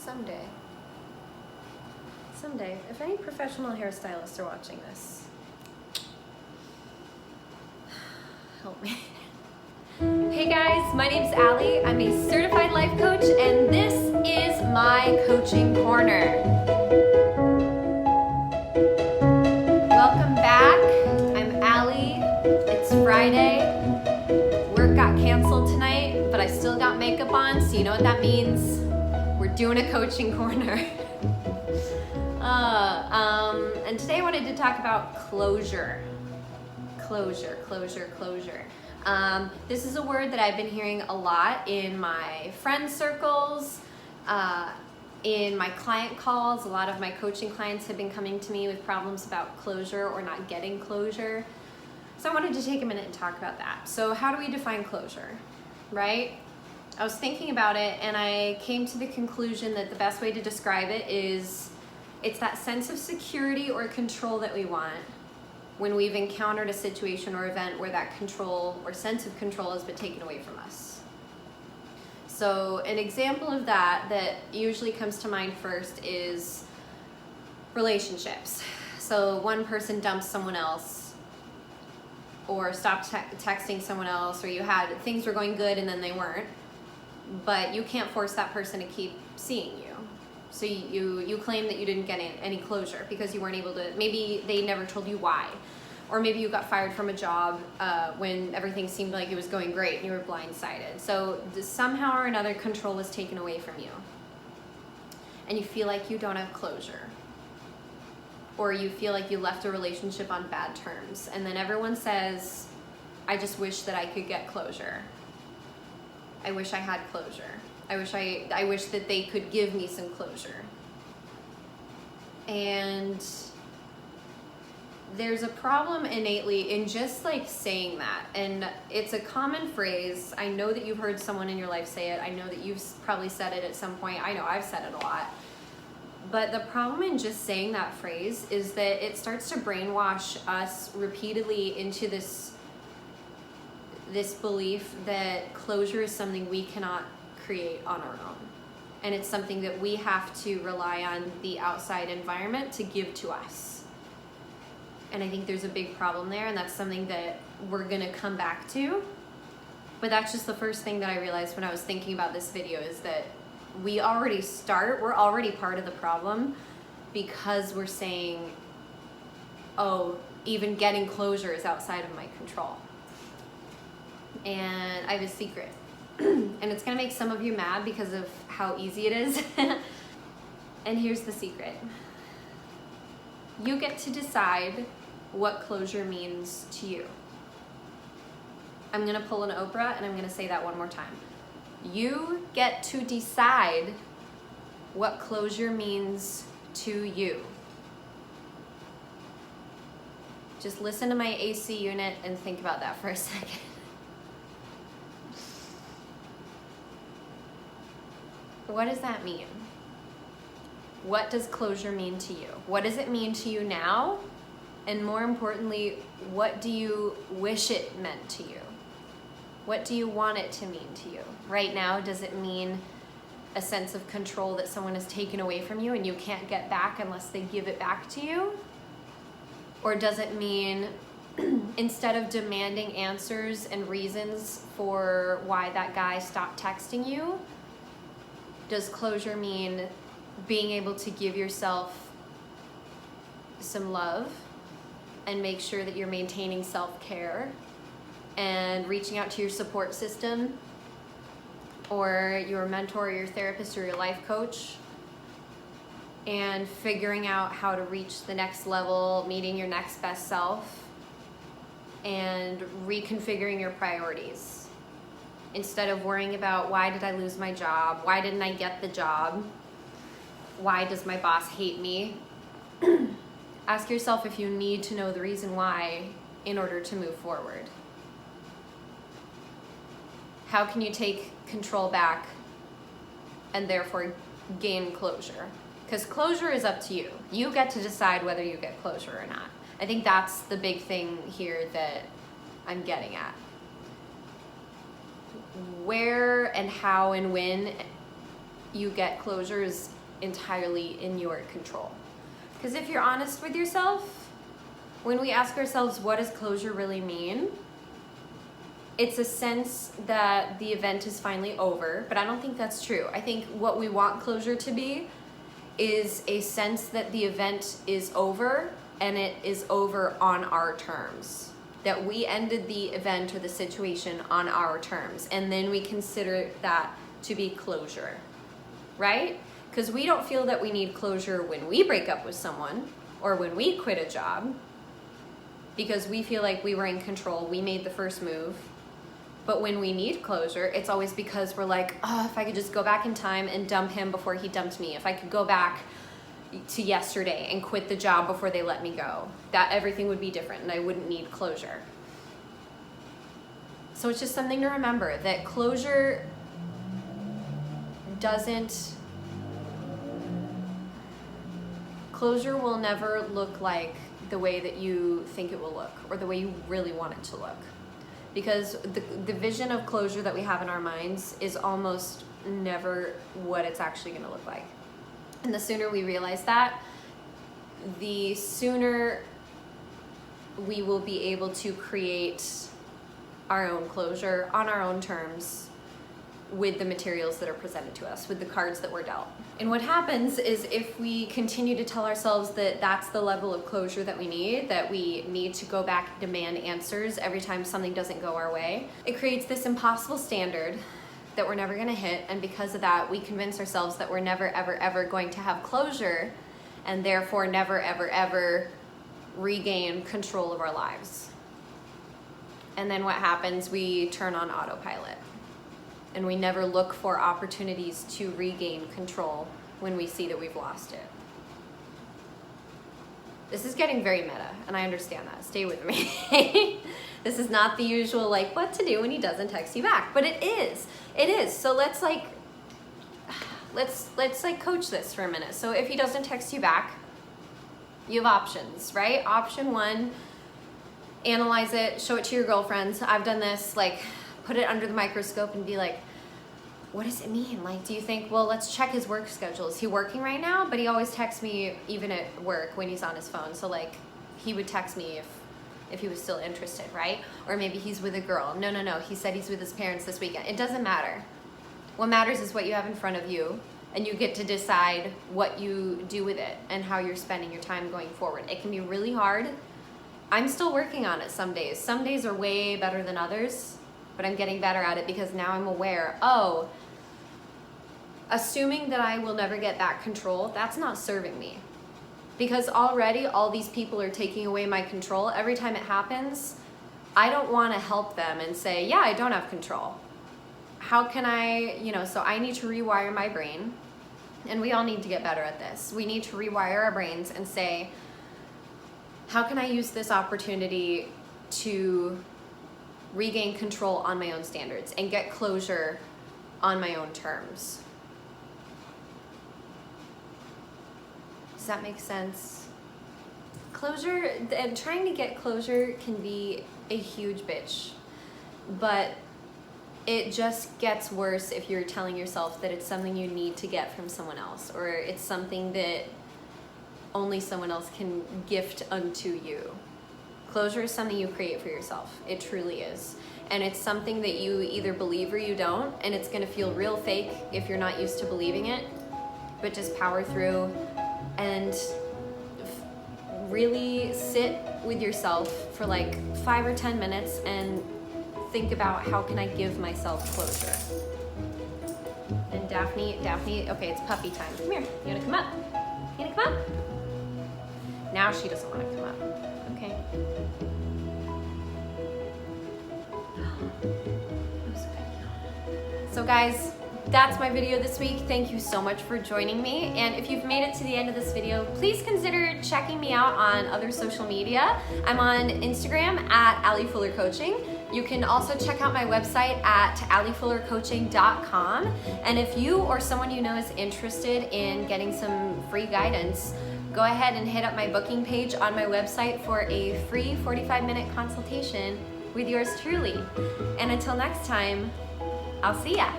Someday. Someday. If any professional hairstylists are watching this, help me. Hey guys, my name's Allie. I'm a certified life coach, and this is my coaching corner. Welcome back. I'm Allie. It's Friday. Work got canceled tonight, but I still got makeup on, so you know what that means. We're doing a coaching corner. And today I wanted to talk about closure. Closure. This is a word that I've been hearing a lot in my friend circles, in my client calls. A lot of my coaching clients have been coming to me with problems about closure or not getting closure. So I wanted to take a minute and talk about that. So how do we define closure, right? I was thinking about it and I came to the conclusion that the best way to describe it is it's that sense of security or control that we want when we've encountered a situation or event where that control or sense of control has been taken away from us. So an example of that usually comes to mind first is relationships. So one person dumps someone else or stopped texting someone else, or things were going good and then they weren't, but you can't force that person to keep seeing you. So you claim that you didn't get any closure because you weren't able to, maybe they never told you why. Or maybe you got fired from a job when everything seemed like it was going great and you were blindsided. So somehow or another control was taken away from you. And you feel like you don't have closure. Or you feel like you left a relationship on bad terms. And then everyone says, I just wish that I could get closure. I wish I had closure. I wish that they could give me some closure. And there's a problem innately in just like saying that. And it's a common phrase. I know that you've heard someone in your life say it. I know that you've probably said it at some point. I know I've said it a lot. But the problem in just saying that phrase is that it starts to brainwash us repeatedly into this belief that closure is something we cannot create on our own. And it's something that we have to rely on the outside environment to give to us. And I think there's a big problem there, and that's something that we're gonna come back to. But that's just the first thing that I realized when I was thinking about this video, is that we're already part of the problem because we're saying, oh, even getting closure is outside of my control. And I have a secret. And it's gonna make some of you mad because of how easy it is. And here's the secret. You get to decide what closure means to you. I'm gonna pull an Oprah and I'm gonna say that one more time. You get to decide what closure means to you. Just listen to my AC unit and think about that for a second. What does that mean? What does closure mean to you? What does it mean to you now? And more importantly, what do you wish it meant to you? What do you want it to mean to you? Right now, does it mean a sense of control that someone has taken away from you and you can't get back unless they give it back to you? Or does it mean instead of demanding answers and reasons for why that guy stopped texting you, does closure mean being able to give yourself some love and make sure that you're maintaining self-care and reaching out to your support system or your mentor or your therapist or your life coach and figuring out how to reach the next level, meeting your next best self, and reconfiguring your priorities? Instead of worrying about, why did I lose my job? Why didn't I get the job? Why does my boss hate me? Ask yourself if you need to know the reason why in order to move forward. How can you take control back and therefore gain closure? Because closure is up to you. You get to decide whether you get closure or not. I think that's the big thing here that I'm getting at. Where and how and when you get closure is entirely in your control. Because if you're honest with yourself, when we ask ourselves, what does closure really mean? It's a sense that the event is finally over, but I don't think that's true. I think what we want closure to be is a sense that the event is over and it is over on our terms. That we ended the event or the situation on our terms, and then we consider that to be closure, right? Because we don't feel that we need closure when we break up with someone or when we quit a job, because we feel like we were in control, we made the first move. But when we need closure, it's always because we're like, oh, if I could just go back in time and dump him before he dumped me, if I could go back to yesterday and quit the job before they let me go, that everything would be different and I wouldn't need closure. So it's just something to remember, that closure will never look like the way that you think it will look or the way you really want it to look. Because the vision of closure that we have in our minds is almost never what it's actually going to look like. And the sooner we realize that, the sooner we will be able to create our own closure on our own terms with the materials that are presented to us, with the cards that we're dealt. And what happens is if we continue to tell ourselves that that's the level of closure that we need to go back and demand answers every time something doesn't go our way, it creates this impossible standard that we're never gonna hit, and because of that, we convince ourselves that we're never, ever, ever going to have closure, and therefore never, ever, ever regain control of our lives. And then what happens? We turn on autopilot, and we never look for opportunities to regain control when we see that we've lost it. This is getting very meta, and I understand that. Stay with me. This is not the usual, like, what to do when he doesn't text you back, but it is. It is. So let's coach this for a minute. So if he doesn't text you back, you have options, right? Option one, analyze it, show it to your girlfriends. I've done this, like, put it under the microscope and be like, what does it mean? Like, do you think, well, let's check his work schedule. Is he working right now? But he always texts me even at work when he's on his phone. So like, he would text me if he was still interested, right? Or maybe he's with a girl. No, he said he's with his parents this weekend. It doesn't matter. What matters is what you have in front of you, and you get to decide what you do with it and how you're spending your time going forward. It can be really hard. I'm still working on it some days. Some days are way better than others, but I'm getting better at it because now I'm aware, oh, assuming that I will never get back control, that's not serving me. Because already all these people are taking away my control. Every time it happens, I don't want to help them and say, yeah, I don't have control. How can I, so I need to rewire my brain, and we all need to get better at this. We need to rewire our brains and say, how can I use this opportunity to regain control on my own standards and get closure on my own terms? Does that make sense? Closure, and trying to get closure can be a huge bitch, but it just gets worse if you're telling yourself that it's something you need to get from someone else, or it's something that only someone else can gift unto you. Closure is something you create for yourself. It truly is. And it's something that you either believe or you don't, and it's gonna feel real fake if you're not used to believing it, but just power through and really sit with yourself for like 5 or 10 minutes and think about, how can I give myself closure? And Daphne, okay, it's puppy time. Come here, you wanna come up? You wanna come up? Now she doesn't wanna come up, okay. So guys, that's my video this week. Thank you so much for joining me. And if you've made it to the end of this video, please consider checking me out on other social media. I'm on Instagram at Ali Fuller Coaching. You can also check out my website at alifullercoaching.com. And if you or someone you know is interested in getting some free guidance, go ahead and hit up my booking page on my website for a free 45-minute consultation with yours truly. And until next time, I'll see ya.